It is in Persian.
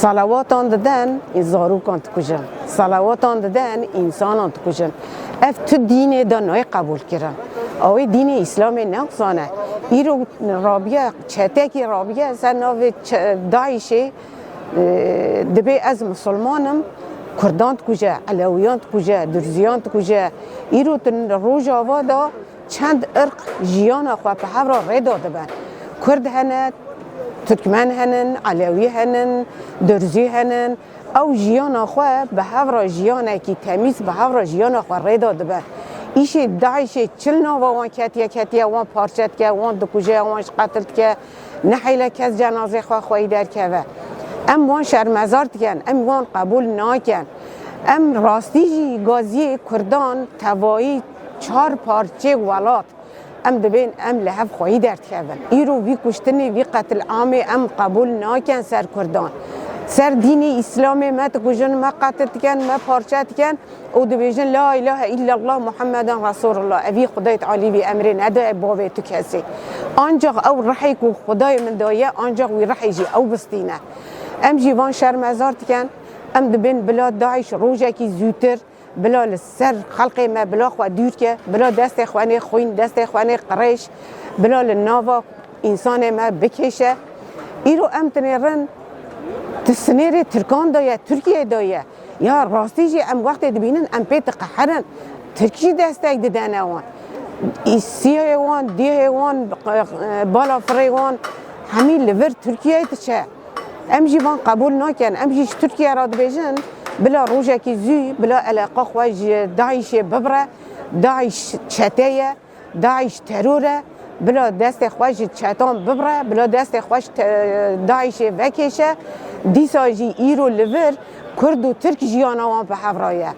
صلواتان دادن این زاروکان تکوژن، صلواتان دادن انسانان تکوژن. اف تو دین دانای قبول کردن. آوی دین اسلام نقصانه. ایرو رابیه چته کی رابیه سناو داعشه دبی از مسلمانم کردان تکوژه، علویان تکوژه، درزیان تکوژه. ایرو تن روز آوادا چند ارق جیان خو په هر ردا دبن. کرد هنه، ترکمن هنن، علوی هنن، درزی هنن. او جیان خو به هر جیان کی تمیز به هر جیان خو ردا دبن. ایش داعش چلنا وان کتیا وان پارچت که وان دکوژه وانش قتل که نحیله کس جنازه خو خوی در که و ام وان شرمزار کن، ام وان قبول نکن. ام راستیجی گازی کردان توایی 4 پارچه ولات ام دبین ام لحف خوی در که و ایرو وی کشتنی وی قتل عام ام قبول نکن سر کردان. سر دین اسلام ما تکوژن ما قتل کن ما پارچت کن او دبیجن لا اله الا الله محمد رسول الله. اوی خدای تعالی بی امر نده باوی تو کسی آنجا او رحی کو خدای من دایه آنجا وی رحی جی او بستینه. ام جیوان شرمزار کن ام دبین بلا داعش روزه کی زودتر بلا سر خلق ما بلا خو دور که بلا دست خوانه خوین دست خوانه قریش بلا لناوا انسان ما بکشه. ایرو ام تنیرن تسنیر ترکان دایه ترکیه دایه یا راستی جی ام وقت دبینن ام پیت قهرن ترکی دستک ددنه وان ایسیه وان دیه وان بالا فری وان همین لور ترکیه تچه ام جیوان قبول نکن. ام جیش ترکیه را دبیجن بلا روزه کی زی بلا علاقه خواج داعش ببره داعش چتیه داعش تروره بلا دست خواج چتان ببره بلا دست خواج داعش وکشه دیسا جی ایرو لور کرد و ترک جیانا وان به حفرایه